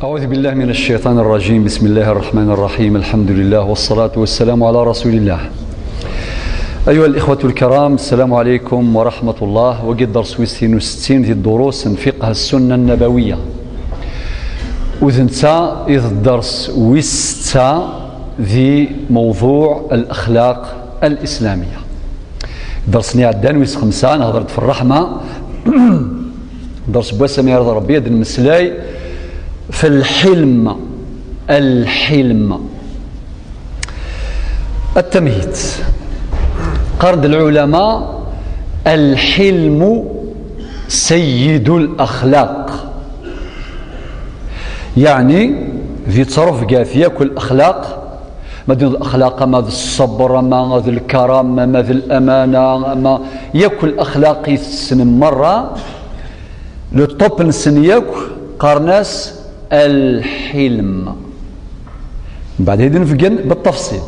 أعوذ بالله من الشيطان الرجيم. بسم الله الرحمن الرحيم. الحمد لله والصلاة والسلام على رسول الله. أيها الإخوة الكرام، السلام عليكم ورحمة الله. وقد درس 62 في الدروس فقه السنة النبوية. وذنتا إذ الدرس وستا في موضوع الأخلاق الإسلامية. درسني عدان ويس 5 نهضرت في الرحمة. درس بوسم يا ربي هذا المسلاي في الحلم التمهيد. قرد العلماء: الحلم سيد الأخلاق، يعني في تصرف قافية كل أخلاق، ماذا الأخلاق، ماذا الصبر، ماذا الكرم، ماذا الأمانة، ما يأكل أخلاقي السن مرة للطب نسن قرناس الحلم. بعد هذا نفقن بالتفصيل.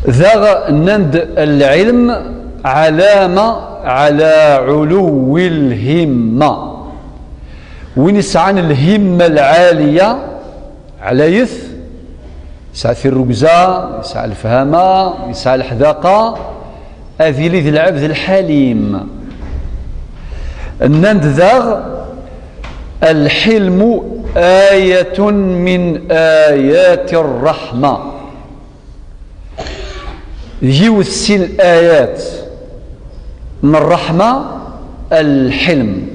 ذا نند العلم علامة على علو الهمة، وين يسعى الهمة العالية على يث يسعى في الركزة، يسعى الفهامة، يسعى الحذاقة، هذه ذي العبد الحليم. النند ذا الحلم آية من آيات الرحمة، يوثي الآيات من الرحمة الحلم.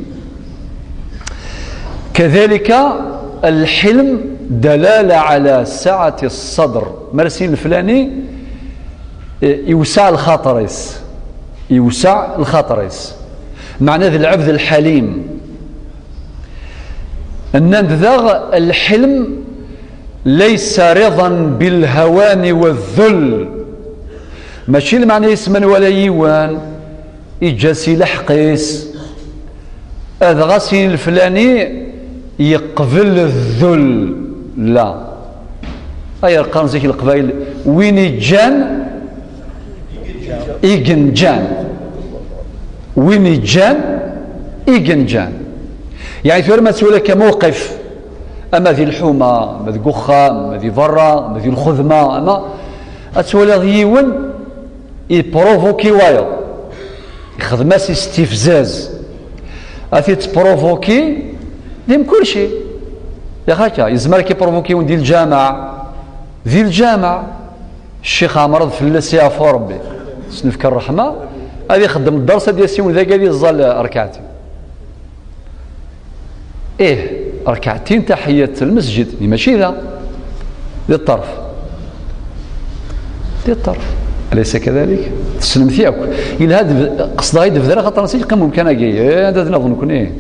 كذلك الحلم دلالة على سعة الصدر. مرسين الفلاني يوسع الخاطريس، يوسع الخاطريس، معنى ذي العبد الحليم. أن ذا الحلم ليس رضا بالهوان والذل، ماشي المعنى يسمن ولا يوان يجاسي لحقيس هذا غاسين الفلاني يقبل الذل، لا. أي القرن زي القبائل وين يجان يجنجان، وين يجان يجنجان، يعني في ما تسوي لك موقف، اما ذي الحومه، اما ذي قخه، اما ذي ضره، اما ذي الخذمه، اما تسوي له يون يبروفوكي وايض يخدم استفزاز، اثي تبروفوكي ديم كل شيء يا خاكا يزمرك يبروفوكي وندي الجامع، ذي الجامع الشيخ عمرض فلس يا ربي سنفك الرحمه، هذه يخدم الدرس ديال السيون ذاك اللي الظل ركعتين، ركعتين تحية المسجد ماشي ذا للطرف، للطرف، أليس كذلك؟ تسلم فيك إلى هذا قصدها يدفذر خاطر نسيت قم ممكن أجي هذا نظن كون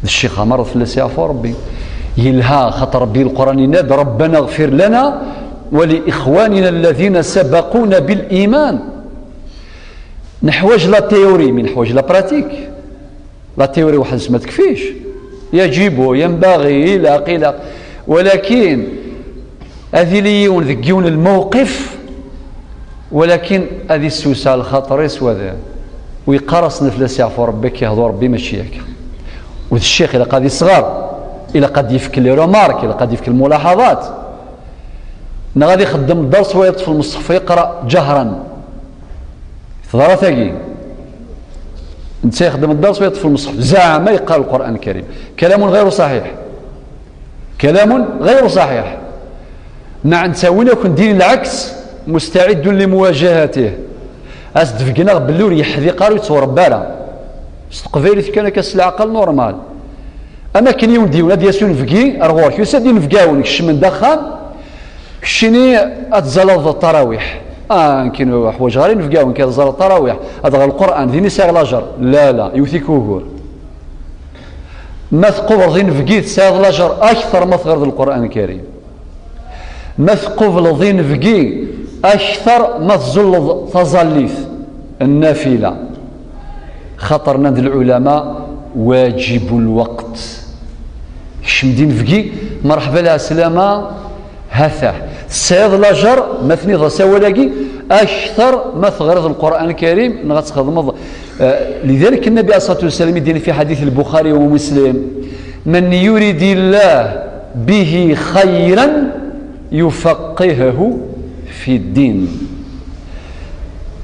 الشيخ مرض في السيافة ربي يلها خاطر ربي القرآن ينادى ربنا اغفر لنا ولإخواننا الذين سبقونا بالإيمان. نحوج لا تيوري من حواج لا براتيك. لا تيوري واحد ما تكفيش، يجب ينبغي إلى قيل، ولكن هذه ليون ذكيون الموقف، ولكن هذه السوسة الخطريس وذا ويقرص نفلس يعفو ربك يهضو ربي ماشي هكا. وذا الشيخ إلا قد يصغر، إلا قد يفك لي رومارك، إلا قد يفك الملاحظات، غادي يخدم الدرس ويطفي المصحف يقرأ جهرا ثغرة ثقيل، انت يخدم الدرس ويطفي المصحف زعما يقرأ القرآن الكريم. كلام غير صحيح، كلام غير صحيح. مع نساوينا كون دين العكس مستعد لمواجهته. أصدفقنا باللور يحذي قارو يتصور بالا استقبالي كان كاس العقل نورمال. أما كان يوم ديونا دياسون فقي أرغورك يساد ينفقاون كش من دخان كشيني أتزلط التراويح يمكن حوايج غير نفقاون كتزلط التراويح هذا القرآن ذي نساء لاجر لا يوثي كوغور ما ثقوبر ذي نفقيت ساغ لاجر أكثر ما ثغرد القرآن الكريم، ما ثقوبر ذي نفقي أكثر ما تزل تظليث النافلة. خطر ناد العلماء واجب الوقت شمدين فقي مرحبا لا سلامة هثا سيد لاجر مثني ذا سوالاقي أكثر ما ثغرد القرآن الكريم نغتخذ لذلك النبي عليه الصلاة والسلام يدين في حديث البخاري ومسلم من يريد الله به خيرا يفقهه في الدين.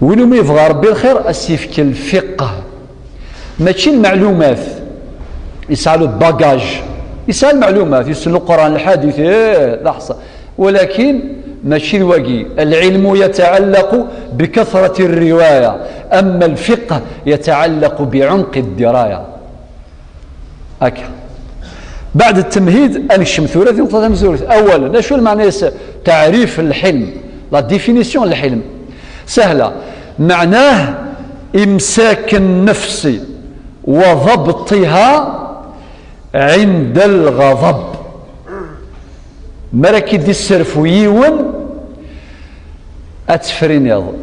وين ما يبغى ربي الخير أسيفك الفقه، ماشي المعلومات. يسألوا الباجاج، يسأل المعلومات، يسأل القرآن الحديث لحظة، ولكن ماشي الواقي. العلم يتعلق بكثرة الرواية، أما الفقه يتعلق بعمق الدراية. هكا بعد التمهيد أنشم ثلاثي نقطة مزورة. أولا شو المعنى تعريف الحلم، لا ديفينيسيون الحلم سهلة، معناه إمساك النفس وضبطها عند الغضب. مركي دي السرفويون أتفرينيض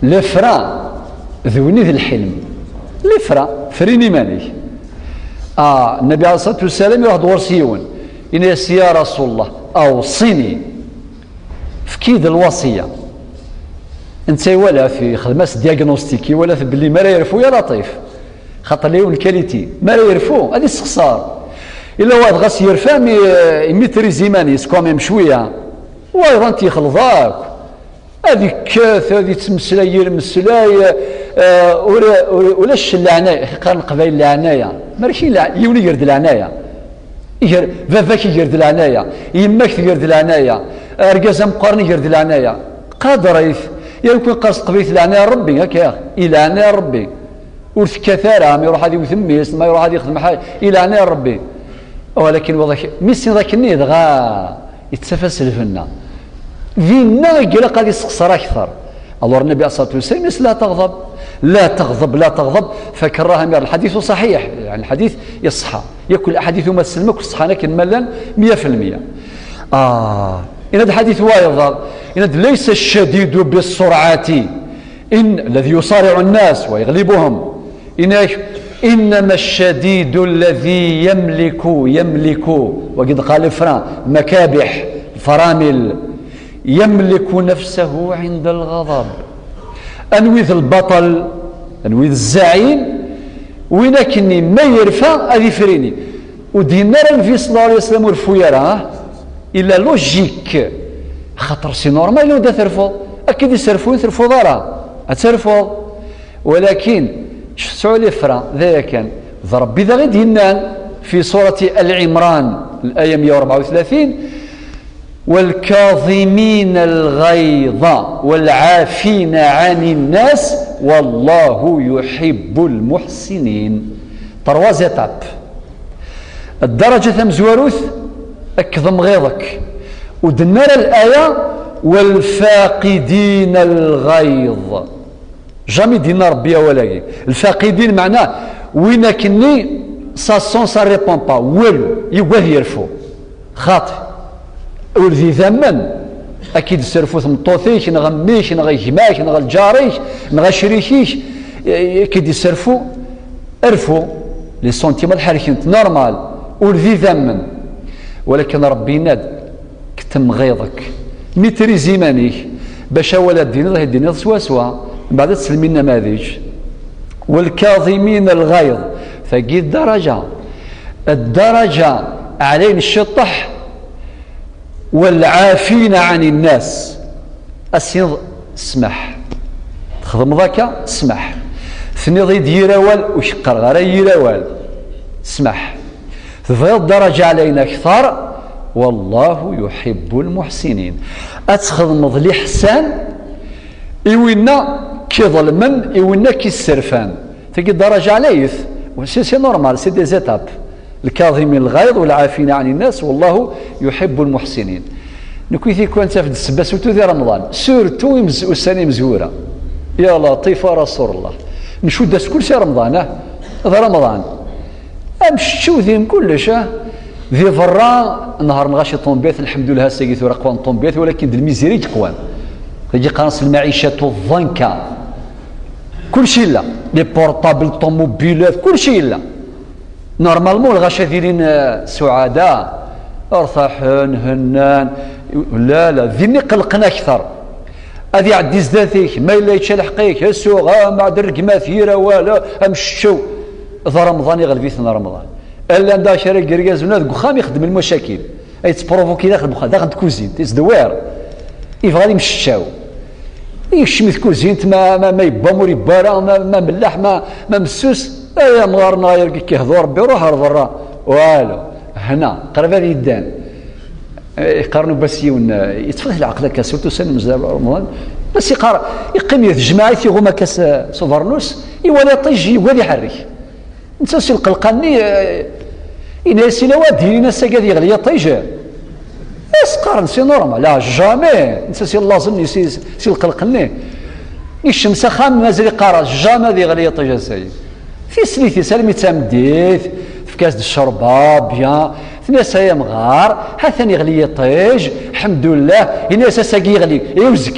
لفرا ذوني ذي الحلم، لفرا فريني ماني. النبي عليه الصلاة والسلام يروح دور سيون إنس يا رسول الله أوصيني في كيد الوصية. انت ولا في خدمة دياغنوستيكي ولا في باللي ما لا يعرفوا يا لطيف، خاطر ليون الكاليتي ما لا يعرفوا هذه استخسار. الا واحد غاس يرفع ميتريزي مانيس كوميم شويه وايضا تيخلطاك. هذيك كاث هذه تمسلاي يرمسلاي ولاش العنايه قارن قبائل العنايه ماشي يوني يرد العنايه فافاك يرد العنايه يماك يرد العنايه ارجازا مقارن يرد العنايه قادر يمكن قاص قبيله العنايه ربي هكا الى عنايه ربي ورث كثاره ما يروح هذه وثميس ما يروح هذه يخدم حاجه الى عنايه ربي. ولكن وضعك ميسي ذاك النيد غا يتسفسل فينا فينا قال قاعد يسخسر اكثر. الله النبي عليه الصلاه والسلام لا تغضب لا تغضب لا تغضب فكرها مير. الحديث صحيح يعني الحديث يصحى يكل الاحاديث ما سلمك صحى لكن ملا 100%. إن هذا الحديث وايضا إن ليس الشديد بالسرعة إن الذي يصارع الناس ويغلبهم إنما الشديد الذي يملك وقد قال فران مكابح فرامل يملك نفسه عند الغضب. أنوذ البطل أنوذ الزعيم ولكني ما يرفع هذه فريني ودينا النبي صلى الله عليه وسلم ورفويرا إلا لوجيك خاطر سي نورمال لو دا ترفض أكيد يسرفوا دارا أترفض. ولكن شفتوا لي فرا ذا كان ضرب بذا غير دينان في سورة العمران الآية 134 والكاظمين الغيظ والعافين عن الناس والله يحب المحسنين. ترواز يتعب الدرجة مزوروث اكظم غيظك ودنر الآية والفاقدين الغيظ جامي دينا ربي ولا الفاقدين معناه وينكني ساسون سا ريبون با والو يبغى يرفو خاطئ ولذي ثمن اكيد سرفو ثمطوثيش نغ ميش نغ يجماش نغ الجاريش نغ شريكيش اكيد يسرفو ارفو لي سونتيمون حركنت نورمال ولذي ثمن. ولكن ربي ناد كتم غيظك ميتريزي مانيك باش ولا الدين الدين سوا من بعد تسلمي النماذج. والكاظمين الغيظ فقي الدرجة علين الشطح والعافين عن الناس اسيض اسمح تخدم ذاك اسمح ثني ضيد يراوال وشقر غير يراوال اسمح تفضل الدرجة علينا أكثر والله يحب المحسنين. أتخدم ذلي حسان إوينا كظلمن إوينا كيسرفان تلقي الدرجة عليه سي نورمال سي دي زيتاب الكاظمين الغيظ والعافين عن الناس والله يحب المحسنين. نكويثي كون تفد السباس وتوذي رمضان سورتو وساني مزورة يا لطيف رسول الله نشود كل شيء رمضان هذا رمضان امشيو ذي كلش ذي فرا نهار نغاشي طومبيت الحمد لله ساقي ثورا قوان طومبيت ولكن الميزيري تقوان تجي قنص المعيشة الضنكة كل شيء لا لي بورطابل طوموبيلات كل شيء لا نورمالمون الغاشا ديالين سعداء ارتاحون هنان لا ذيني قلقنا اكثر هذه عدي زداتيك ما الا يتشلحقيك السوق ما عاد الرقمات هيرا ولا امشيو ذا رمضان يغلبيثنا رمضان اللي عندها شريك كركاز وناد وخام يخدم المشاكل اي تبروفوكي داخل البخار داخل الكوزين تيزدوار يبغى يمشاو يشمي الكوزين ما يبا مور يبارا ما ملاح ما مسوس يا مغارنا غير كيهضر ربي روح برا والو هنا قرب هذه يدان يقارنوا بس يتفتح العقل كاس سورتو سنه مزال رمضان بس يقيم يتجمع يغوما كاس سوفرنوس يولي طيجي يولي يحرك انت سي القلقاني يناسي لوادي يناس كاد يغلي طيجه اسقارن سي نورمال لا جامي انت سي لازم سي القلقاني الشمس خام مازال يقرا جامي هذه غلي طيجه ساي في سليتي سالمي تامديث في كاس الشربه بيان ناس هيا مغار ها ثاني غلي يطيج الحمد لله يناس ساقي يغلي يوزك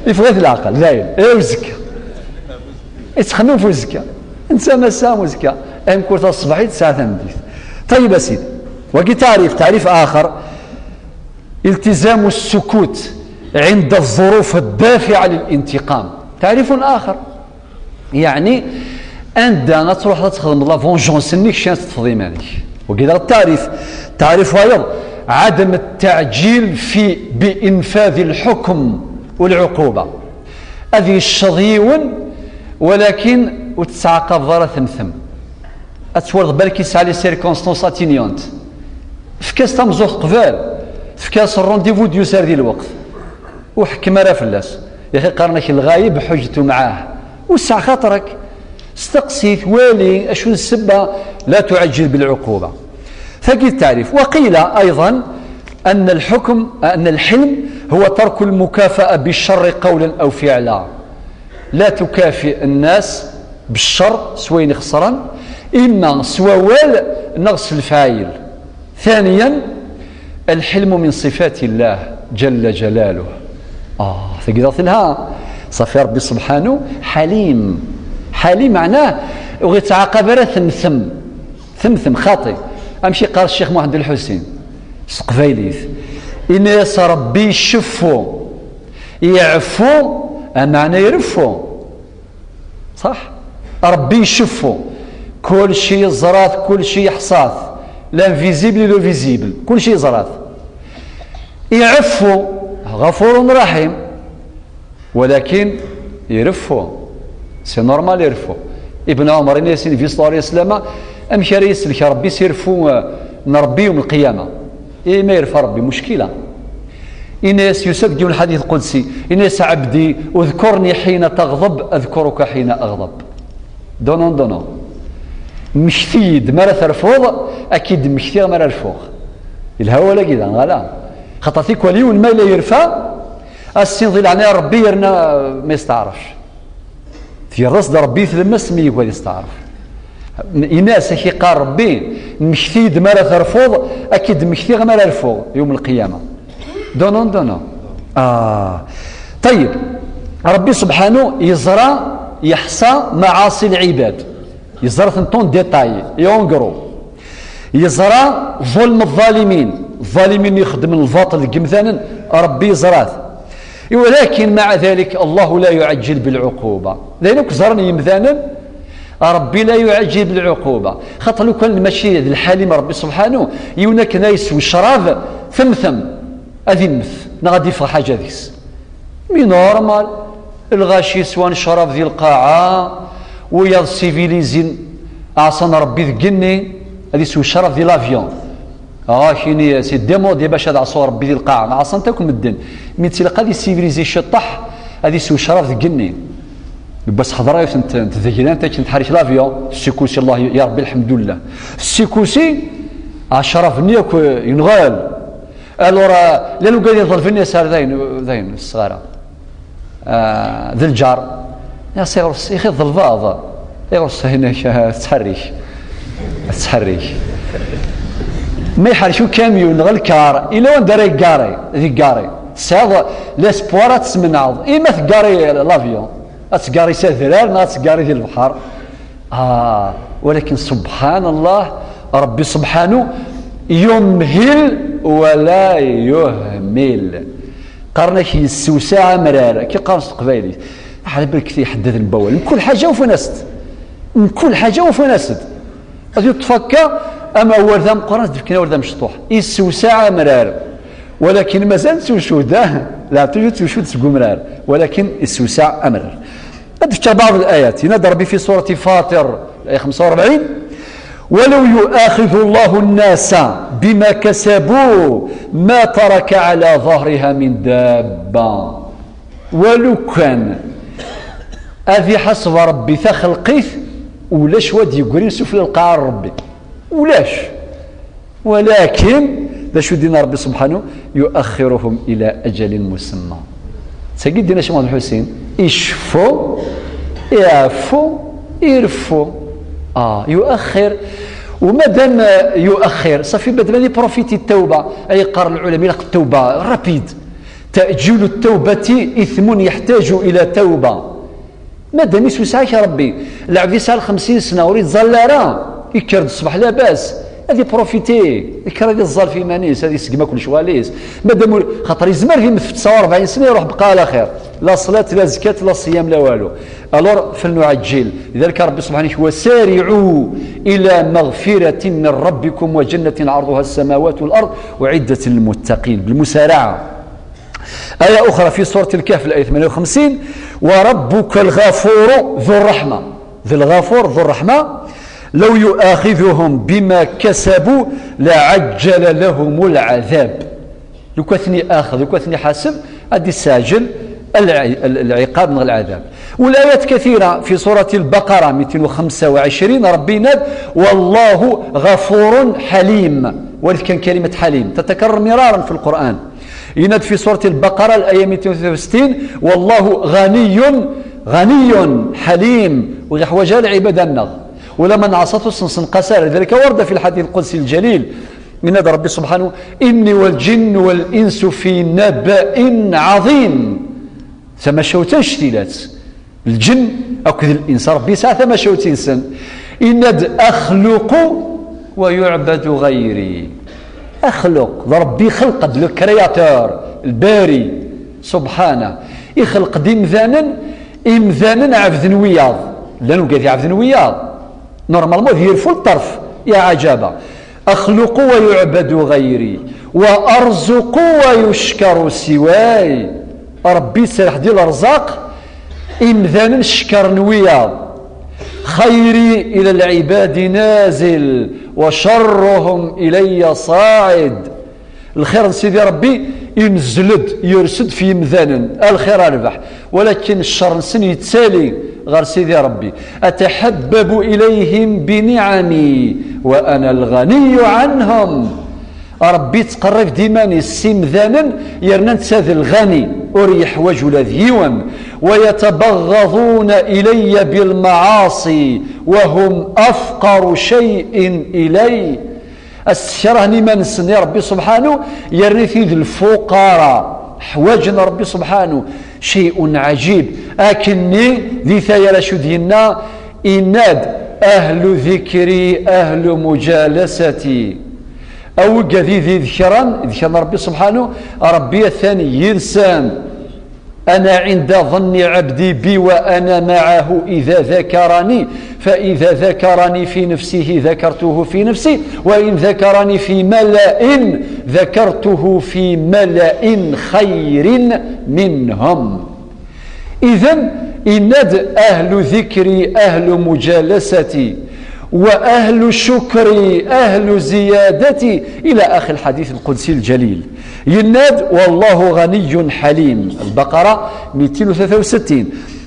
يفوت العقل زاين يوزك يتخنوا في الزكاه انت ما سام زكاه ام كرت الصباحي ساعه ثمديث طيب يا سيدي وكي تعريف اخر التزام السكوت عند الظروف الدافعه للانتقام تعريف اخر يعني عندما تروح تخدم لا فونجونس نيك شان تفضي مالك وكذا التعريف ايضا عدم التعجيل في بانفاذ الحكم والعقوبه هذه الشظيون ولكن وتتعاقب ضرر ثمثم اتورد بالك يسعى لي سيركونستونس اتينيونت في كاس تمزوح قبال في كاس الرونديفو ديوسار ديال الوقت وحكم راه فلاس يا اخي قارنك الغايب حجته معاه وسع خاطرك استقصي والي اشو السبه لا تعجل بالعقوبه ثقيل التعريف وقيل ايضا ان الحلم هو ترك المكافاه بالشر قولا او فعلا لا تكافئ الناس بالشر سوين خسرا اما سوال نغص الفاعل ثانيا الحلم من صفات الله جل جلاله ثقيل لها صافي ربي سبحانه حليم معناه ويتعاقب راه ثمثم خاطئ امشي قال الشيخ محمد الحسين سقفايليث الناس ربي يشفوا يعفوا معناه يرفوا صح ربي يشفوا كل شيء زراث كل شيء حصاث لانفيزيبل لو فيزيبل كل شيء زراث يعفوا غفور رحيم ولكن يرفوا سي نورمال يرفوا ابن عمر ياسين في صلى الله عليه وسلم امشي يسلك ربي سيرفوا نربي يوم القيامه ما يرفع ربي مشكله إناس يصدق الحديث القدسي إناس عبدي اذكرني حين تغضب أذكرك حين أغضب دونون مشتيد مرة ترفض أكيد مشتيد مرة رفوغ الهوى لا كذا غلا خطاتيك وليون ما لا يرفع السنظل عنا ربي يرنا ما يستعرفش في الرصد ربي ثلمس مي يقول يستعرف إناس كي قال ربي مشتيد مرة ترفض أكيد مشتيد مرة رفوغ يوم القيامة دونون طيب ربي سبحانه يزرى يحصى معاصي العباد يزرى ثنتون ديتاي يونغرو يزرى ظلم الظالمين يخدم الباطل مثلا ربي يزراه ولكن مع ذلك الله لا يعجل بالعقوبة لأنك زرني مثلا ربي لا يعجل بالعقوبة خاطر لو كان ماشي الحليم ربي سبحانه يونك نايس وشراب ثمثم هذه مث نغادي في حاجه ذيس مي نورمال الغاشي سوان شراب ذي القاعه ويا السيفيليزين اعصن ربي ذقني هذه سو شراب ذي لافيون شيني سي ديمودي باش هذا عصور ربي ذي القاعه اعصن تاكل مدن مي تلقى هذه السيفيليزي شطح هذه سو شراب ذقني بس حضره انت ذكران انت تحرش لافيون السيكوسي الله يا ربي الحمد لله السيكوسي اشرف نيك ينغال الورا لانه قاعد يظل في الناس ذين الصغار ذي الجار يا سيغرس يا اخي الظلفاض يغرس هنا تحريش ما يحرشوا كاميون غير الكار الا وين داري كاري ساغ لاسبوار تسمنعض اما تكاري لافيون تكاري ساذرار ما تكاري ديال البحر ولكن سبحان الله ربي سبحانه يمهل ولا يهمل قرنك السوساعة مرارة كي قارنش القبايلي على بالك يحدد البول من كل حاجة وفنست غادي تفكى اما ورده مقران تفكنا ورده مشطوح يسوسع مرار ولكن مازال توشوده لا توجد توشود سقمرار ولكن السوسع امرار. هذا بعض الايات ينادى ربي في سوره فاطر الايه 45 ولو يؤاخذ الله الناس بما كسبوا ما ترك على ظهرها من دابه ولو كان هذه حسب ربي تخلقيه ولاش وادي يقولين سفل القعر ربي ولاش ولكن باش دينا ربي سبحانه يؤخرهم الى اجل مسمى. سيدي دينا شي محمد الحسين يشفوا يعفوا يرفوا يؤخر ومادام يؤخر صافي بدل بروفيتي التوبه اي قال العلماء التوبه رابيد تاجيل التوبه اثم يحتاج الى توبه مادام يسوسعك ربي العبد يسال 50 سنه وريد زلاره يكرد الصباح لاباس هذه بروفيتي الكرا ديال الزال في مانيس هذه سقما كل شواليس مادام خاطر يزمر في 49 سنه يروح بقى على خير لا صلاه لا زكاه لا صيام لا والو الور فلنعجل لذلك ربي سبحانه وسارعوا الى مغفره من ربكم وجنه عرضها السماوات والارض وعده للمتقين بالمسارعه. آية أخرى في سورة الكهف الآية 58 وربك الغفور ذو الرحمة ذو الغفور ذو الرحمة لو يؤاخذهم بما كسبوا لعجل لهم العذاب لو كثني آخذ لو كثني حاسب أدي ساجل العقاب من العذاب. والآيات كثيرة في سورة البقرة 225 ربي ناد والله غفور حليم ولكن كلمة حليم تتكرر مرارا في القرآن يناد في سورة البقرة الآية 263 والله غني حليم ويحوجها لعباد النغ ولمن عصته سنسن قسار لذلك ورد في الحديث القدسي الجليل ينادى ربي سبحانه إني والجن والإنس في نبأ عظيم ثم شوتان شتيلات الجن أو كذا الإنس ربي ساعة ثم شوتين سن إند أخلق ويعبد غيري أخلق ربي خلق لو كرياتور الباري سبحانه يخلق دي إمذانا عبد وياض لأنه قاعد عبد وياض نورمالمون يرفو الطرف يا عجابة أخلق ويعبد غيري وأرزق ويشكر سواي ربي سرح ديال الأرزاق إمذانا شكر نوياض خيري إلى العباد نازل وشرهم إلي صاعد الخير سيدي ربي ينزلد يرسد في مذانا الخير ربح ولكن الشر نسن يتسالي غير سيدي ربي أتحبب إليهم بنعمي وأنا الغني عنهم ربي تقرب ديماني السمذانا يرنان تساذ الغني أريح وجل ذيوان ويتبغضون إلي بالمعاصي وهم أفقر شيء إلي السرهني من سن ربي سبحانه يرثي ذي الفقراء حواجنا ربي سبحانه شيء عجيب أكني ذي ثايرة شدينا إناد أهل ذكري أهل مجالستي أو قذي ذي ذكرا ربي سبحانه ربي الثاني ينسان أنا عند ظن عبدي بي وأنا معه إذا ذكرني فإذا ذكرني في نفسه ذكرته في نفسي وإن ذكرني في ملأ ذكرته في ملأ خير منهم. إذن إند أهل ذكري أهل مجالستي وأهل شكري أهل زيادتي إلى آخر الحديث القدسي الجليل يناد والله غني حليم البقرة 263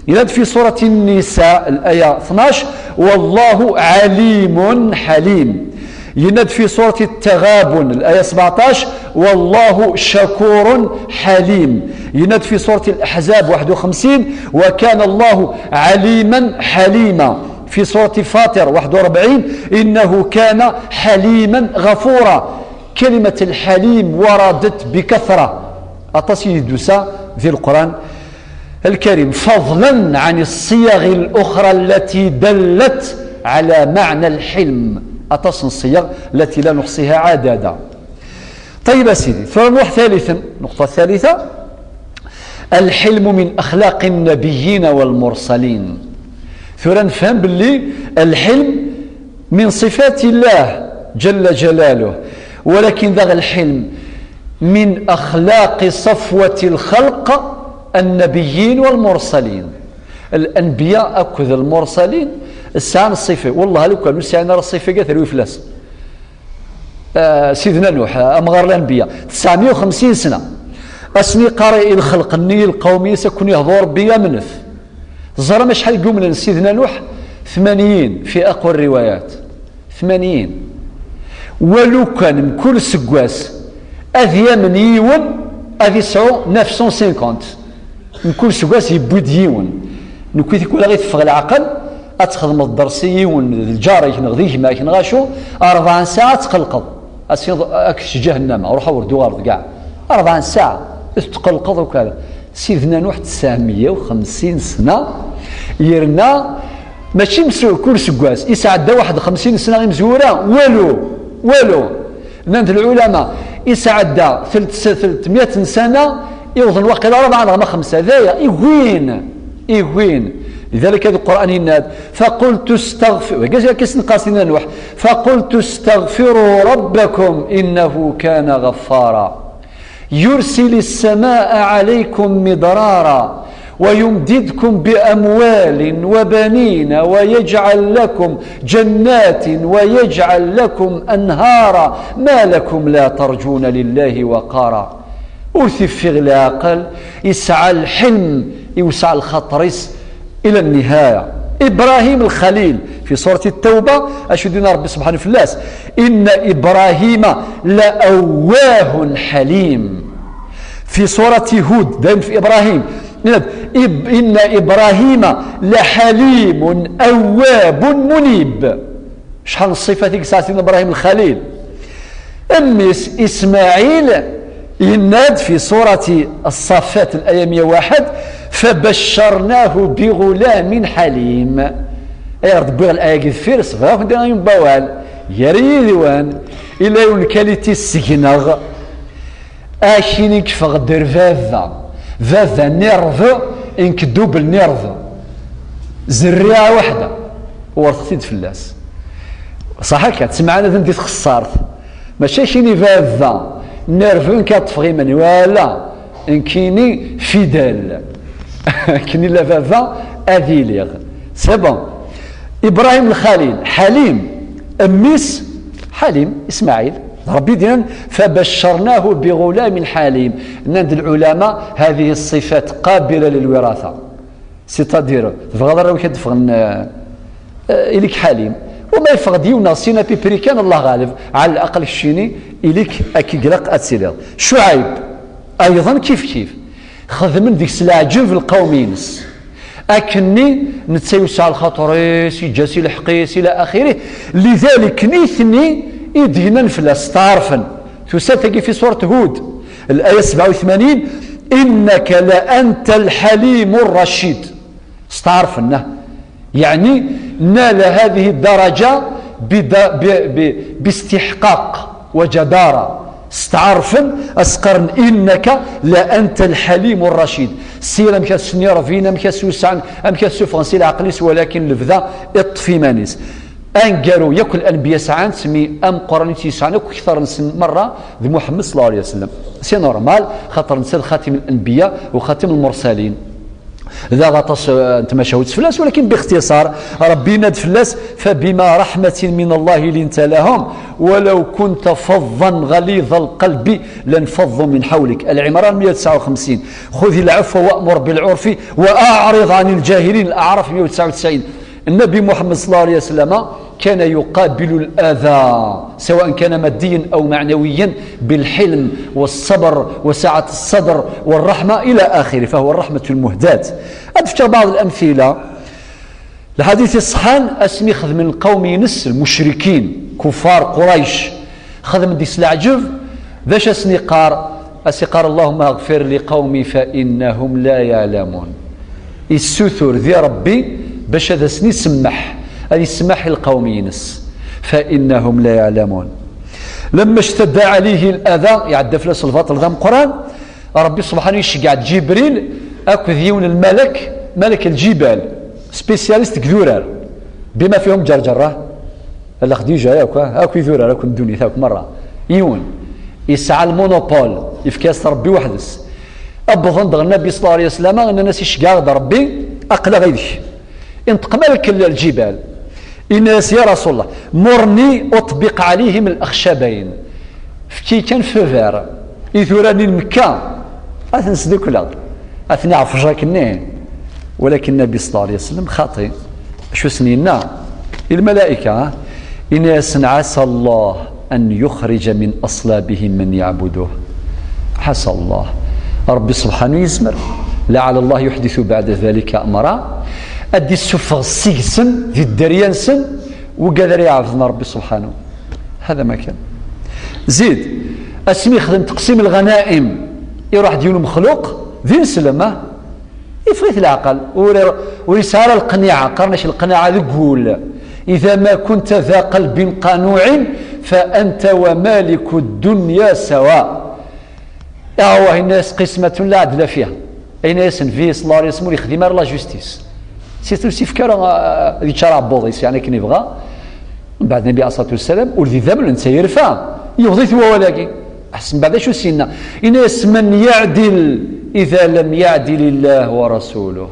يناد في سورة النساء الآية 12 والله عليم حليم يناد في سورة التغابن الآية 17 والله شكور حليم يناد في سورة الأحزاب 51 وكان الله عليما حليما في سورة فاطر 41 إنه كان حليما غفورا. كلمة الحليم وردت بكثرة أتصي دوسا في القرآن الكريم فضلا عن الصيغ الأخرى التي دلت على معنى الحلم أتصن الصيغ التي لا نحصيها عددا. طيب سيدي فنروح ثالثا النقطة الثالثة الحلم من أخلاق النبيين والمرسلين. ثورا نفهم باللي الحلم من صفات الله جل جلاله، ولكن ذا الحلم من أخلاق صفوة الخلق النبيين والمرسلين. الأنبياء أكذ المرسلين الساعة الصفة، والله لو كانوا الساعة الصفة قتلوا ويفلس. سيدنا نوح أمغار الأنبياء 950 سنة أسني قارئ الخلق النية القومية سكون يهضر بيا منف زرا ما شحال يقوم لنا سيدنا نوح 80 في أقوى الروايات 80. ولو كان من كل سكواس أذيا من يون أذي يسعو 950 من كل سكواس يبود يون نكويت يكون غير تفغ العقل أتخدم الدرسي والجاري نغذيه ما كنغاشو 4 ساعة تقلقض أكش جهنم أروح أوردو غارض كاع 4 ساعة تقلقض وكذا. سيدنا نوح 950 سنة يرنا ماشي مسؤول كل سكواس يسعد واحد 50 سنة غير مزورة والو نانت العلماء يسعد 300 سنة يوصل الوقت 4 ما 5 ذايا يهوين. لذلك هذا القرآن يناد فقلت استغفر قاسنا نوح فقلت استغفروا ربكم إنه كان غفارا يرسل السماء عليكم مدرارا ويمددكم بأموال وبنين ويجعل لكم جنات ويجعل لكم أنهارا ما لكم لا ترجون لله وقارا. أثفغ العقل يسعى الحلم يوسع الخطرس إلى النهاية. إبراهيم الخليل في سورة التوبة أشهدنا ربي سبحانه فلاس إن إبراهيم لأواه حليم. في سورة هود دائما في إبراهيم إن إبراهيم لحليم أواب منيب. شحال الصفة ساعتين إبراهيم الخليل. أمس إسماعيل يناد في سورة الصافات الآية 101 فبشرناه بغلام حليم. ربي الآية قد فيرس فاخد ينبوال يريدوان إلا ينكاليتي السجنغ أشينك فغدر فاذا نيرف إنك دوبل نيرف زريعة واحدة ورثتيد فلاس صح هكا تسمعنا ذنتي تخسرت ماشي شيني فاذا نيرف إنك تفغي مني ولا إنكيني فيدال كني لا فاذا أذيليغ سبون. إبراهيم الخليل حليم أميس حليم إسماعيل ربي دينا فبشرناه بغلام حليم. نند العلماء هذه الصفات قابلة للوراثة سيتادير فغادر كتفغن إليك حليم وما يفقد يونا سينا بيبريكان الله غالب على الأقل الشيني إليك أكيقلق أتسيلير. شعيب أيضا كيف خذ ديك العجب القومينس أكني نتسيوسع الخطريس يجاسي الحقيس إلى آخره. لذلك نيثني يدهنا نفلاس تعرفا تساتقي في سورة هود الآية 87 إنك لأنت الحليم الرشيد. استعرفنا يعني نال هذه الدرجة باستحقاق وجدارة. استعرفا أسقرن إنك لأنت الحليم الرشيد. سير أم كاسنير فينا أم كاسوسعن أم كاسوفغنسي العقليس ولكن لفذا اطفي مانيس أنقروا يأكل الأنبياء ساعان سمي أم قراني تيسعن أكثر نسن مرة ذي محمد صلى الله عليه وسلم سي نورمال خاطر نسال خاتم الأنبياء وخاتم المرسلين ذا غطس انت ما شهودت فلاس ولكن باختصار ربي ناد فلاس فبما رحمة من الله لنت لهم ولو كنت فظا غليظ القلب لانفضوا من حولك. العمران 159 خذ العفو وأمر بالعرف وأعرض عن الجاهلين. الأعراف 199. النبي محمد صلى الله عليه وسلم كان يقابل الأذى سواء كان ماديا أو معنويا بالحلم والصبر وسعة الصدر والرحمة إلى آخره فهو الرحمة المهداة. أذكر بعض الأمثلة الحديث الصحان أسمي خذ من القوم ينس المشركين كفار قريش خذ من ديس العجب ذاش أسنقار اللهم اغفر لقومي فإنهم لا يعلمون. السثر ذي ربي باش هذا سني سمح هذه السماح القوم ينس فإنهم لا يعلمون. لما اشتد عليه الأذى يعد فلاس الفاطل ذا القرآن ربي سبحانه يشجع جبريل أكو ذيون ملك الجبال سبيسياليست كذورار بما فيهم جرجرة لا خديجه ياك هاك يثور راك الدنيا ثاك مره يون يسعى المونوبول يفكاس ربي وحدس ابغض النبي صلى الله عليه وسلم ان الناس يشقاغ ربي اقل غيرك انطق ملك الجبال الناس يا رسول الله مرني اطبق عليهم الاخشبين فكي كان فيفار يثوراني المكه اثنسدك لا اثني عفجاك النين ولكن النبي صلى الله عليه وسلم خاطئ شو سنينا الملائكه الناس عسى الله أن يخرج من أصلابهم من يعبده عسى الله ربي سبحانه يزمر لعل الله يحدث بعد ذلك أمرا أدي السفغ السيسن في الدريان سن وقدر يعرفنا ربي سبحانه هذا ما كان زيد اسمي خدم تقسيم الغنائم يروح ديالو مخلوق ذي سلمة يفريت العقل ويسار القناعة قرنش القناعة ذقول إذا ما كنت ذا قلب قانوع فأنت ومالك الدنيا سواء هو الناس قسمة لا عدل فيها أين يسن في صلى الله عليه وسلم يخدم لا جوستيس سيتو سيفكار ذي شرع بوضيس يعني كن يبغى بعد النبي عليه الصلاة والسلام ولذي ذمل انت يرفع يغضيث هو ولكن أحسن بعد شو سينا الناس من يعدل إذا لم يعدل الله ورسوله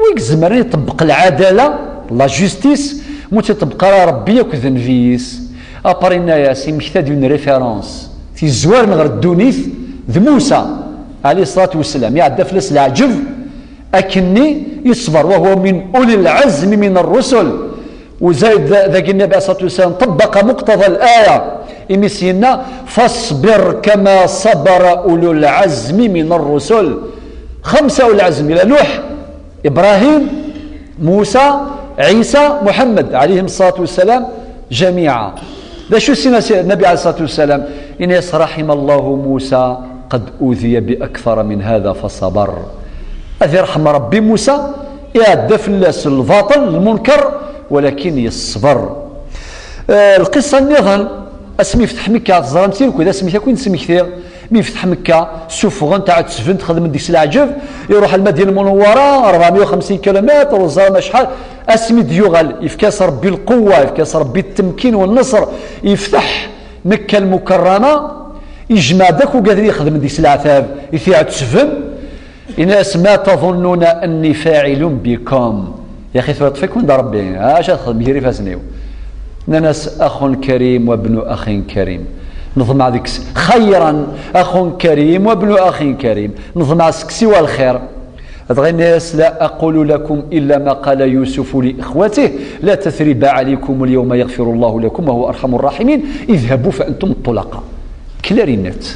ويكزمر يطبق العدالة لا جوستيس متطبق ربي يكذن فيس أبرنا ياسين محتاج اون ريفيرونس في الزوار من غير الدونيث ذ موسى عليه الصلاة والسلام يعدى فلس العجب أكني يصبر وهو من أولي العزم من الرسل وزايد ذاك النبي عليه الصلاة والسلام طبق مقتضى الآية إمسينا فاصبر كما صبر أولو العزم من الرسل 5 أولي العزم إلى نوح إبراهيم موسى عيسى محمد عليهم الصلاة والسلام جميعا ذا شو سينا النبي عليه الصلاة والسلام إنس رحم الله موسى قد أوذي بأكثر من هذا فصبر أذي رحم ربي موسى يعد فلاس الباطل المنكر ولكن يصبر القصة النظام اسمي فتح مكة تزرمتي وكذا اسمي كوين نسمي كثير مي فتح مكة سفغن تاع تسفن تخدم ديك العجب يروح المدينة المنورة 450 كيلومتر وزرم شحال اسمي ديوغال يفكاس ربي القوة يفكاس ربي التمكين والنصر يفتح مكة المكرمة يجمع داك وقادر يخدم ديك العتاب يثيع تسفن الناس ما تظنون اني فاعل بكم يا اخي فيكم دا ربي اش تخدم يري فاسنيو ناس اخ كريم وابن اخ كريم نظم هذيك خيرا اخ كريم وابن اخ كريم نظم سوى الخير هذا الناس لا اقول لكم الا ما قال يوسف لاخوته لا تثريب عليكم اليوم يغفر الله لكم وهو ارحم الراحمين اذهبوا فانتم الطلقاء كلارينات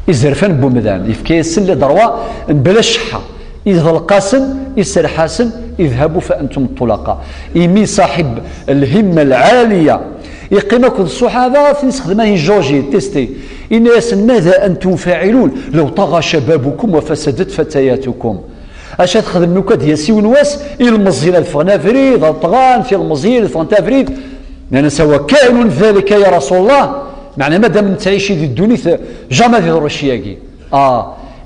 يزرفان بومدان يفكيسن لدروا بلا شحه إذا القاسم يسر حاسم اذهبوا فأنتم الطلقاء إيمي صاحب الهمة العالية يقيمك الصحابة في نستخدمه جوجي تيستي الناس ماذا أنتم فاعلون لو طغى شبابكم وفسدت فتياتكم اش تخدم نكات ياسي ونواس المزيل الفغنا فريد الطغان في المزيل الفغنتا لأن سوى كائن ذلك يا رسول الله معنى مادام تعيشي ذي الدنيا جامع ذي الرشياكي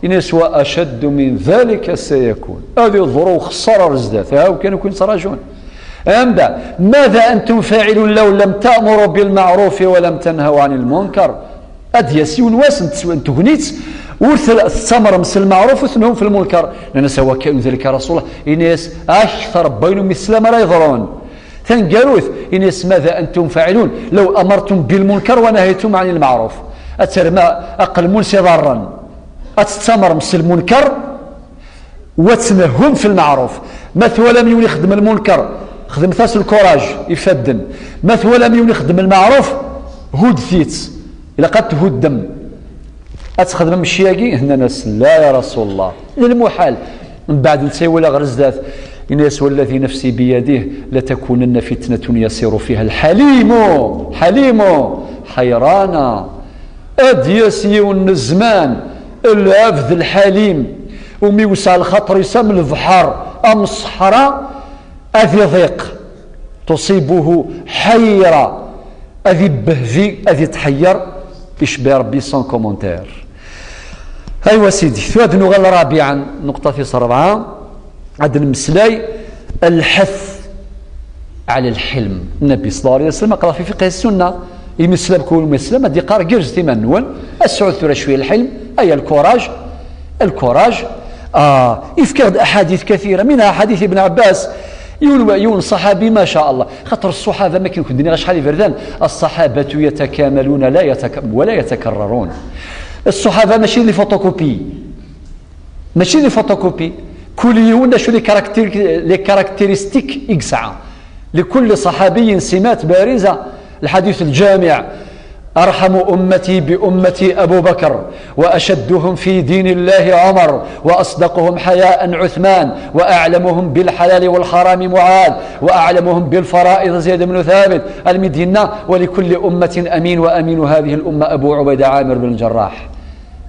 إن سوى أشد من ذلك سيكون هذه الظروف خسارة رزدات وكانوا يكون يتراجعون أما ماذا أنتم فاعلون لو لم تأمروا بالمعروف ولم تنهوا عن المنكر أديسي ونواس تهنيت ورث الثمر مثل المعروف وثنهم في المنكر لأن سوى كائن ذلك رسول الله إناس أكثر بين مثل ما لا يضرون ثاني إناس ماذا أنتم فاعلون لو أمرتم بالمنكر ونهيتم عن المعروف أترمى أقل منسي ضرا أتستمر مثل المنكر وتنهم في المعروف مثل لم يولي يخدم المنكر خدم ثاس الكوراج يفدن مثل لم يولي يخدم المعروف هود ثيت إلا قد تهدم أتخدم الشياقي هنا ناس لا يا رسول الله المحال من بعد نسي ولا غرزدات الناس والذي نفسي بيده لتكونن فتنة يسير فيها الحليم حيرانا أديسي والنزمان العبد الحليم وميوسع الخطر يسام البحر أم الصحراء أذي ضيق تصيبه حيرة أذي بهذي أذي تحير إشبه ربي سان كومنتير أيوا سيدي ثواد نغال رابعا نقطة في 4 عاد المسلاي الحث على الحلم. النبي صلى الله عليه وسلم قال في فقه السنة يمسلم كل مسلم هذه قار جرز تيمان نول السعود ثورة شوية الحلم أي الكوراج يفكر أحاديث كثيرة منها حديث ابن عباس يون صحابي ما شاء الله خاطر الصحابة ما كاين الدنيا شحال فردان الصحابة يتكاملون ولا يتكررون. الصحابة ماشي لي فوتوكوبي كل يوم شو لي كاركتيرستيك إكسعة لكل صحابي سمات بارزة. الحديث الجامع أرحم أمتي بأمتي أبو بكر وأشدهم في دين الله عمر وأصدقهم حياء عثمان وأعلمهم بالحلال والحرام معاذ وأعلمهم بالفرائض زيد بن ثابت المدينة ولكل أمة أمين وأمين هذه الأمة أبو عبيدة عامر بن الجراح.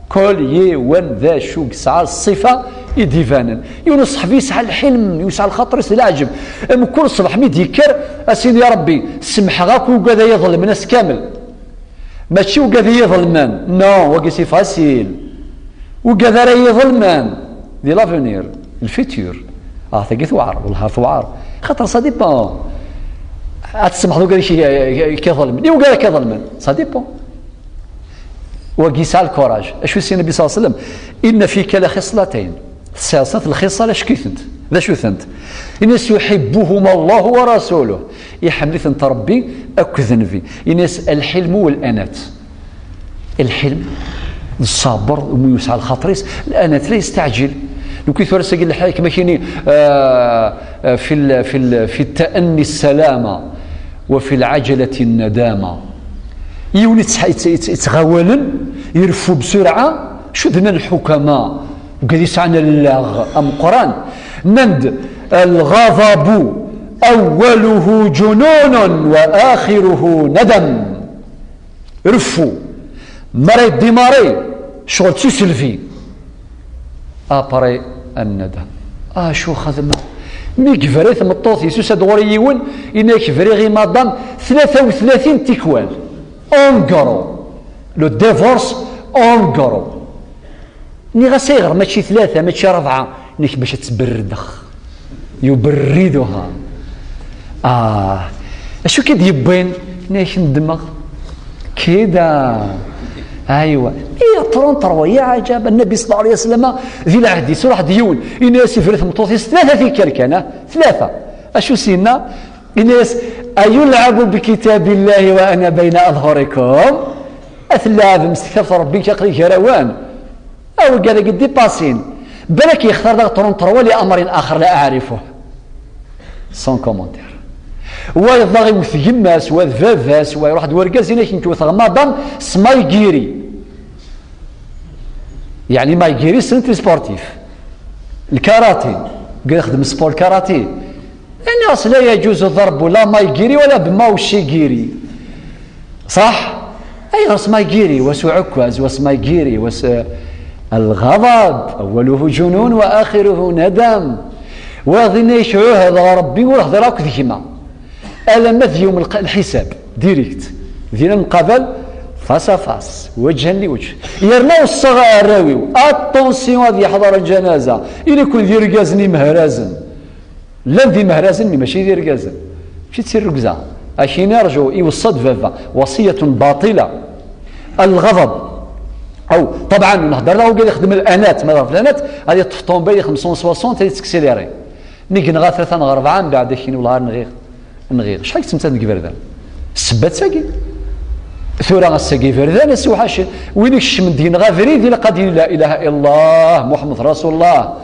كل يوم ذا شوق سعى الصفة يديفانا ينصح في يسعى الحلم يسعى الخاطر يسعى العجب كل صباح ميد يكر أسيدي يا ربي سمح غاك وقذا يظلم الناس كامل ماشي وقذا يظلمان نو وقسي فاسيل وقذا راه يظلمان دي لافونير الفيتور ثقيت وعر والله وعر خاطر صدي بون تسمح ذوك شي كيظلم دي وقذا كيظلمان صدي بون وقيس على الكوراج. اشو سي النبي صلى الله عليه وسلم ان فيك لخصلتين سياسات الخصال اش كيثنت ذا شو ثنت الناس يحبهما الله ورسوله يحمل ثنت ربي اكذن في الناس الحلم والانات. الحلم الصابر ويسعى الخاطريس الانات لا يستعجل لو كي ثور ساقي الحال كما كاينين في التأني السلامه وفي العجله الندامه يولي يتغاولن يرفوا بسرعه شذنا الحكماء وقد يسعنا اللغ ام قران نند الغضب اوله جنون واخره ندم رفوا مري ديماري شغل تسلفي ابري الندم شو خدمه مي كفري ثم الطوثي سوسا دوريون إنا كفري غي مادام 33 تيكوال اونغرو لو ديفورس اونغرو ني غسيغر ماشي 3 ماشي 4 نيك باش تبردخ يبردها اشو كي يبين نيك ندمغ كده ايوه هي طرونطروا يا عجب النبي صلى الله عليه وسلم ذي العهد سرح ديون الناس في مطوطيس 3 في كركنه 3 اشو سينا الناس أيلعب بكتاب الله وأنا بين أظهركم أثلاب مستكثر ربي كيقري كروان أو قال قد باسين بالك يختار ذا طرونطروا لأمر آخر لا أعرفه سون كومونتير ويضغي مثيماس وذفافاس ويروح دورقاز هنا كنتو ثغماضا سمايجيري يعني مايجيري سنتري سبورتيف الكاراتي قال يخدم سبور كاراتي الناس لا يجوز ضرب لا مايجيري ولا بماوشيجيري صح اي راس مايجيري وسو عكاز وس مايجيري وس الغضب اوله جنون واخره ندم واظن يشعو هذا ربي وهذا راك ذيما ألمت يوم الحساب ديريكت دينا مقابل فاس فاس وجها لوجه يرناو الصغار راويو اتونسيون هذه يحضر الجنازه الى كون دير كازني مهرازن لا دي مهرازن ماشي دير كازن ماشي تسير ركزه اشي نرجو يوصد فافا وصيه باطله الغضب او طبعا نهضر له قال يخدم الانات ما في الانات هذه الطوموبيل 560 تيكسيليري نيك نغا 3 نغا 4 من بعد كاين والله نغير شحال كنت نتاع فردان السبات ساكي ثورة الساقي فردان سي وحاش وين الشم دين غافري ديال قضيه لا اله الا الله محمد رسول الله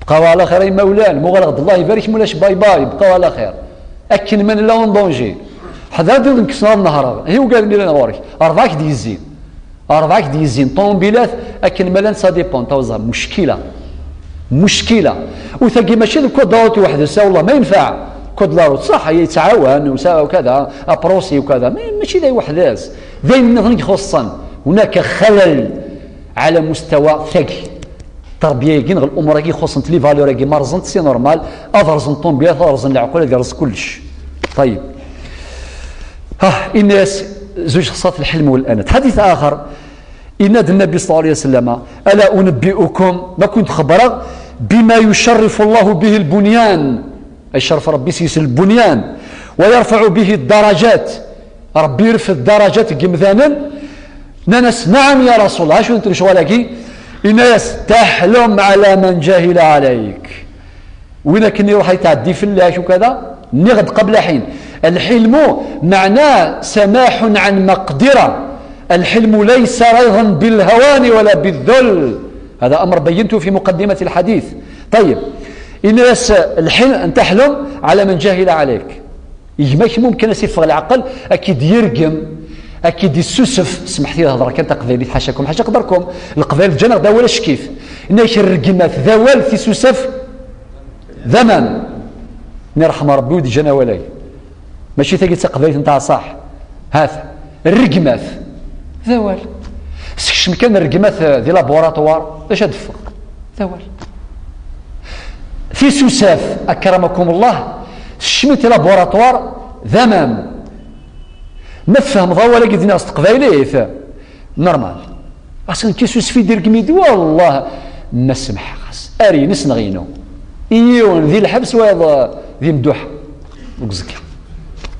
بقاو على خير مولان مو غير الله يبارك مولاش باي باي بقاو على خير اكن من لا دونجي حدا ديال نكسنا النهار هي وقال لي انا غورك 4 ديزين 4 ديزين طوموبيلات اكن ملان سا ديبون توزا مشكله وثقي ماشي الكود دوت وحده سا والله ما ينفع كود لاروت صح يتعاون وكذا ابروسي وكذا ماشي ذي وحداس ذي النظام خصا هناك خلل على مستوى ثقي تربيه كي الامور كي خصنت لي فالور كي مرزنت سي نورمال افرزن طومبيات افرزن العقول درس كلش طيب الناس زوج خصات الحلم والانات. حديث اخر إناد النبي صلى الله عليه وسلم الا انبئكم ما كنت خبره بما يشرف الله به البنيان الشرف ربي سيس البنيان ويرفع به الدرجات. ربي يرفع الدرجات مثلا ناس نعم يا رسول الله شو انت شغلك الناس تحلم على من جهل عليك وين كني يروح يتعدي في الله شو كذا نغد قبل حين. الحلم معناه سماح عن مقدرة. الحلم ليس ريضا بالهوان ولا بالذل. هذا أمر بينته في مقدمة الحديث. طيب الناس الحلم أن تحلم على من جهل عليك يجمعك ممكن يصير العقل أكيد يرقم أكيد يسوسف سمحت لي هضره كان تقبيلي حاشاكم حاشا قدركم القبائل في الجنة ذا ولاش كيف إناش الرقمات ذا وال في سوسف ذمن نرحم ربي ودي جنا ولاي ماشي تجي تقبيلي نتاع صح هذا الرقمات ذا وال سكش مكان الرقمات ذي لابوراتوار اش هدفق ذا وال في سوساف أكرمكم الله شميت لابوراتوار ذمم نفهم ضوء لقيت ناس تقبايليه نورمال اصلا كيسوس في دير كميد والله نسمح خاص اري نسنغينو ايون ذي الحبس وهذا ذي مدوح وقزك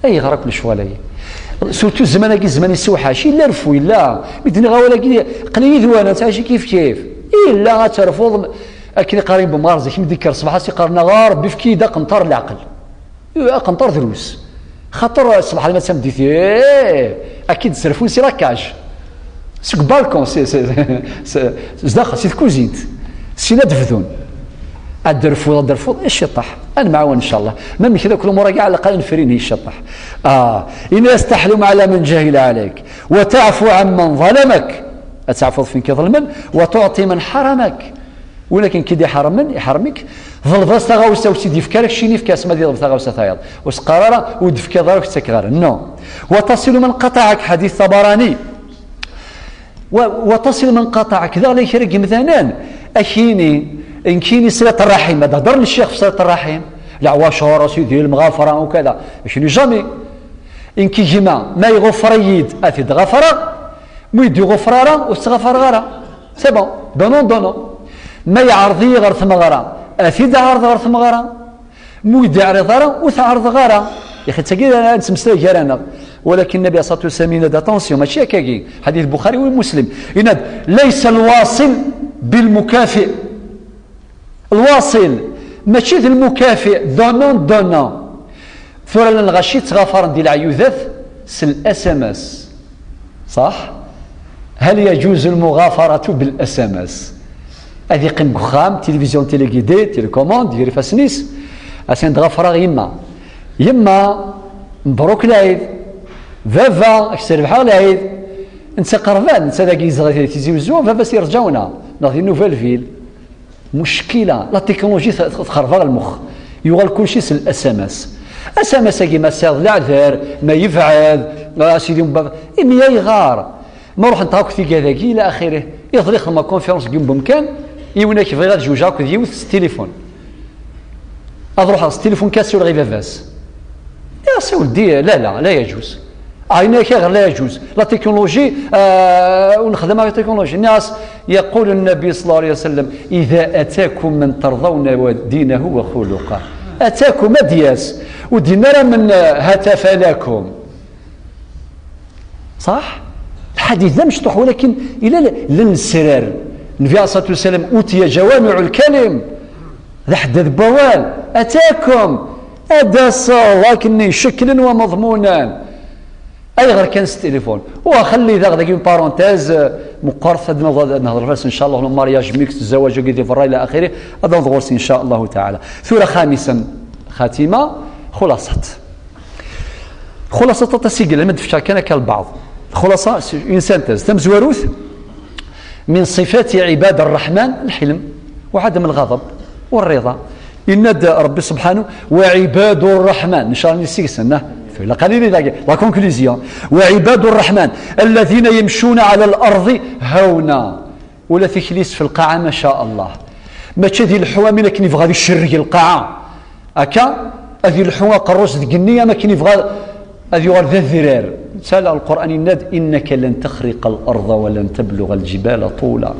اي غرق الشوالي سورتو الزمان كي الزمان يسوحها شي لا رفوي لا بدني غاولا كي قليل ذوانا تاع شي كيف الا ترفض اكيد قريب بمارز كي مذكر صباح سي قرنا غار بفكيده قنطر العقل قنطر دروس خاطر الصباح ما تمديتي اكيد سرفون سي لاكاج سوق بالكون سي داخل سي كوزينت سي ندفذون الدرفوض ايش يطح انا معاون ان شاء الله ما كذا كل مره كاع على الاقل نفرين هي الشطح ان يستحلم على من جهل عليك وتعفو عن من ظلمك تعفو فين كظلما وتعطي من حرمك ولكن كي يحرمك ظلفاس تغاوسه وسيدي فكارك شيني في كاس ما ديال تغاوسه ثايض واش قراره ودفك ضرك تكرار نو وتصل من قطعك حديث طبراني وتصل من قطعك ذا لي شرق مثلا اكيني ان كيني صله الرحم هذا هضر الشيخ في صله الرحم العواشر سيدي المغافره وكذا شنو جامي ان كي جما ما يغفر يد افيد غفره مو يدي غفراره واستغفر غره سي بون دونو ما يعرضي غير ثم غرا افيد عرض غير ثم غرا مو يدي عرض غرا وتعرض غرا يا اخي تسقي انا نسمسلا جارانا ولكن النبي صلى الله عليه وسلم ينادى اتونسيون ماشي هكاكي حديث البخاري ومسلم ينادى ليس الواصل بالمكافئ الواصل ماشي المكافئ دونون ثورة الغشي تغفر ديال العيوذات سل اس ام اس صح هل يجوز المغافرة بالاس ام اس هذه قيم خام تلفزيون تيليغيدي تيليكوموند ديري فاسنيس اسين تغفر يما مبروك العيد فافا اكثر بحال العيد انت قربان انت ذاك يزغي تيزيوزو فافا سيرجعونا ناضي نوفيل فيل مشكله لا تكنولوجي تخرب المخ يغال كلشي سل الاس ام اس كيما ساض العذار ما يفعل سيدي مبابا ميا يغار ما روح نتاك في كذاك الى اخره يضريخ ما كونفيرونس كيم بمكان يوناك في غير جوج هاك ديوث التليفون اضروح التليفون كاسو غير فافاس يا سولدي لا يجوز عيناك غير لا يجوز لا تكنولوجي ونخدم على التكنولوجيا الناس يقول النبي صلى الله عليه وسلم اذا اتاكم من ترضون دينه وخلقه اتاكم دياس ودينا من هتف لكم صح الحديث لا مشطوح ولكن الى للسرار النبي عليه الصلاه والسلام اوتي جوامع الكلم ذا حدث بوال اتاكم ادس لكن شكلا ومضمونا اي غير كان التليفون وخلي ذا غدا بارونتيز مقارفه نهضر ان شاء الله المارياج ميكس الزواج كيدي في الراي الى اخره هذا نضغط ان شاء الله تعالى. ثوره خامسا خاتمه خلاصه تسجل ما دفتش كان كالبعض خلاصه انسان تم زواروث من صفات عباد الرحمن الحلم وعدم الغضب والرضا ينادى ربي سبحانه وعباد الرحمن ان شاء الله نسيسنا لا قليل لا كونكلوزيون وعباد الرحمن الذين يمشون على الارض هونا ولا تكليس في القاعه ما شاء الله ما تشدي الحوامي لكن يبغى يشري القاعه هكا هذه الحوا قروس الجنيه ما كاين يبغى هذه ورد الذرار سال القران يناد انك لن تخرق الارض ولن تبلغ الجبال طولا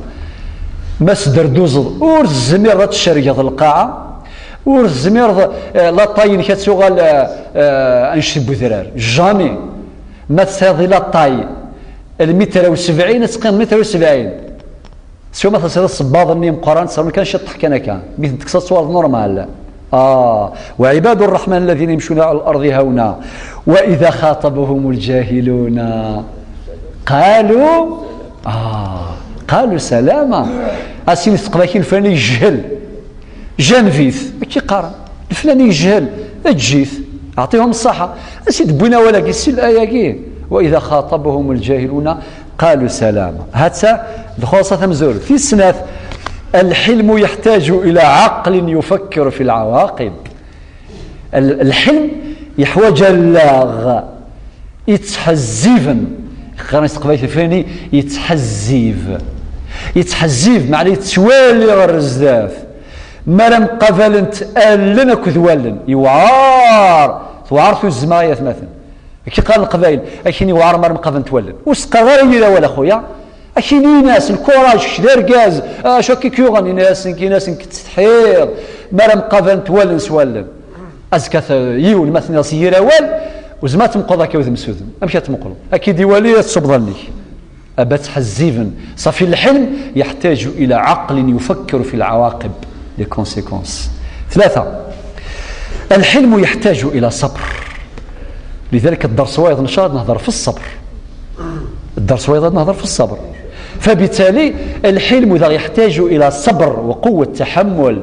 ما سدر دوز ورزمي راه تشري القاعه ورزمير لا طاين كتسوغال انشب ذرار جامي ما تصيدي لا طاي المتر و70 تقيم متر و70 سو ما تصيد الصباط اني مقارن صار كان شطح كان مثل تكسر صور نورمال وعباد الرحمن الذين يمشون على الارض هونا واذا خاطبهم الجاهلون قالوا سلاما. اسين تقباكين الفلاني يجهل جانفيث كي قارن الفلاني يجهل تجيث اعطيهم الصحه اسيد بونا ولا كيسي الايه كي واذا خاطبهم الجاهلون قالوا سلاما. هذا الخلاصه مزول في السناث الحلم يحتاج الى عقل يفكر في العواقب. الحلم يحوج اللاغ يتحزيفا خلينا نستقبل الفلاني يتحزيف معناه يتوالي غير الزاف ما لم قبل تألن كذوالن توعار في الزمايات مثلا كي قال القبائل اكيني يوعر ما لم قبل تولن وسقى غير ولا خويا اكيني ناس الكوراج شدار غاز شوكي كيوغاني ناس كتستحير ما لم قبل تولن سوالن ازكى يول مثلا سيرا وال وزمات مقضى كيوذ مسوذن امشي تمقلو اكيد يولي تصبضني ابات حزيفا صافي. الحلم يحتاج الى عقل يفكر في العواقب لي كونسيكونس. 3 الحلم يحتاج الى صبر. لذلك الدرس وايض نشاط نهضر في الصبر فبالتالي الحلم اذا يحتاج الى صبر وقوه تحمل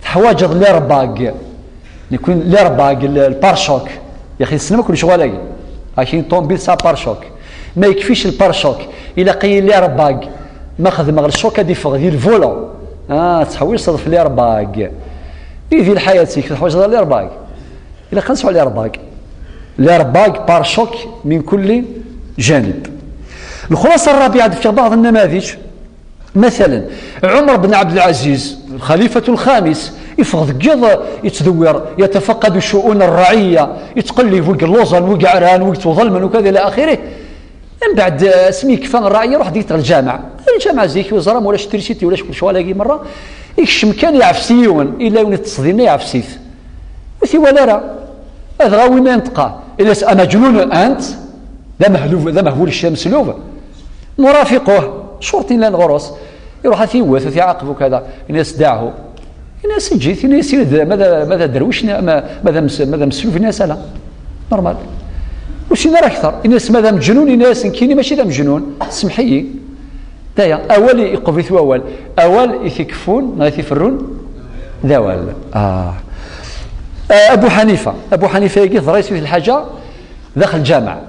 حواجز الارباق يكون الارباق البارشوك يا اخي السلمه كل شغاله عايشين طومبيل سا بارشوك ما يكفيش البارشوك الا قيل لي رباق ماخذ مغل الشوكه دي فوق ديال الفولو تحويل صدف في الارباق في الحياه تحويل على الارباق الا قنسوا على الارباق بارشوك من كل جانب. الخلاصه الرابعه في بعض النماذج مثلا عمر بن عبد العزيز الخليفه الخامس يفقد قضى يتدور يتفقد شؤون الرعيه يتقلب ويق اللوزن ويق عران ويق ظلما وكذا الى اخره. من بعد سمي كفان الرعيه يروح ديت الجامعه زيك وزرام ولا شتريسيتي ولا شكون شوالاقي مره يكشم كان يعفسيون الا يون التصدير يعفسيت وثي ولا راه هذا غاوي ما ينطقى الا انا جنون انت لا مهول الشمس لوبه مرافقه شرطي لان غروس يروح ثيوث وثيعاقب وكذا الناس داعه الناس جيت الناس ماذا درويش ماذا مسلوف الناس لا نورمال وش نرى اكثر الناس ماذا مجنون الناس كيني ماشي ذا مجنون سمحي دايا اول يقبثوا اول يثكفون ما يثفرون ذوال ابو حنيفه يجي رئيس في الحاجه داخل الجامعه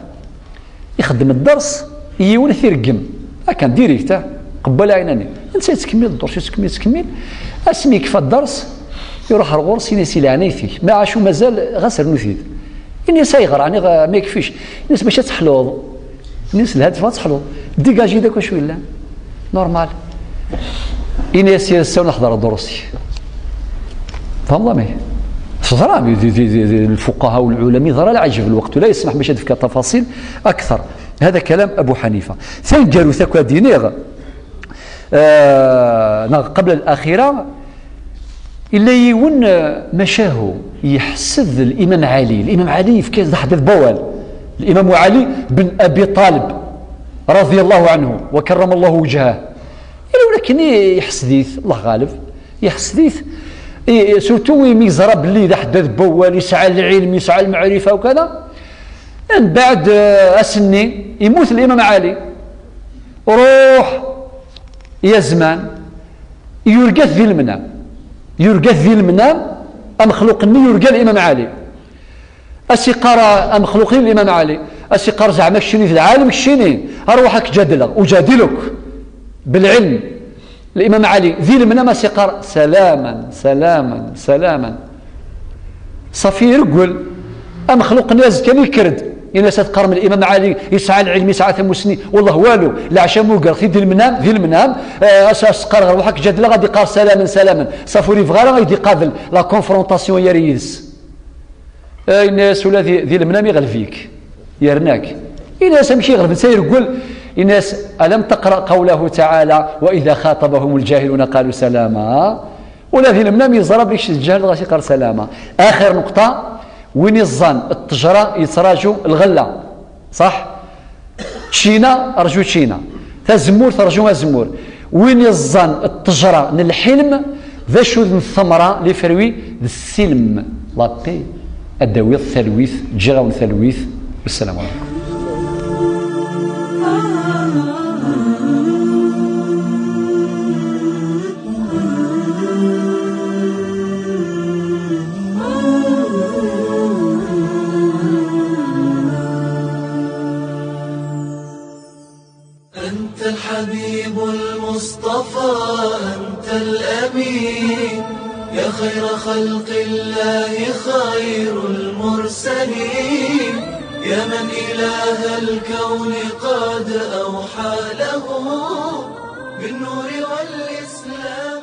يخدم الدرس يولي يرقم كان ديريكته قبل عيناني انت تكمل الدرس تكمل اسميك في الدرس يروح الغرس ينسي لعنيتي ما عاشوا مازال غسر نثيد الناس يغرى يعني ما يكفيش الناس باش تحلوض الناس الهدف تحلوض ديجاجي داك واش ولا نورمال الناس يساو نحضر دروسي فهمت مي صدرا الفقهاء والعلماء ظهر لا عجب الوقت ولا يسمح باش يدفك تفاصيل اكثر. هذا كلام ابو حنيفه. ثاني قالوا ثاك دينيغ قبل الاخيره الا يون مشاهو يحسد الامام علي في كاس حدث بوال الامام علي بن ابي طالب رضي الله عنه وكرم الله وجهه ولكن يحسديث الله غالب يحسديث سورتو ميزرا باللي اذا حدث بوال يسعى العلم يسعى المعرفه وكذا من بعد اسني يموت الامام علي روح يا زمان يرقث ذي المنام أمخلوقني يرقى الإمام علي أسيقار أمخلوقين الإمام علي أسيقار زعما الشيني في العالم الشيني أروحك أجادلك بالعلم الإمام علي ذي المنام أسيقار سلاما صافي يرقل أمخلوقني أزكاني كرد الناس تقرم الامام علي يسعى العلم يسعى ثمسني والله والو لا عشان قال ذي المنام اساس قرر روحك جاد لا غادي قال سلاما صافوري فغالا غادي قابل لا كونفرونطاسيون يا ريس الناس ولا ذي المنام يغلفيك يرناك الناس ماشي يغلب سير يقول الناس الم تقرا قوله تعالى واذا خاطبهم الجاهلون قالوا سلاما والذين منام يزرب لك الجهل غاشي قال سلامه. اخر نقطه وين الظن التجره يتراجوا الغله صح. تشينا ارجو تشينا تزمور ترجو زمور. وين الظن التجره الحلم ذا شو الثمره اللي فروي السلم لابي الدوي الثلويث جرى والثلويث. والسلام عليكم. أنت الحبيب المصطفى أنت الأمين يا خير خلق الله خير المرسلين يا من إله الكون قد أوحى له بالنور والإسلام.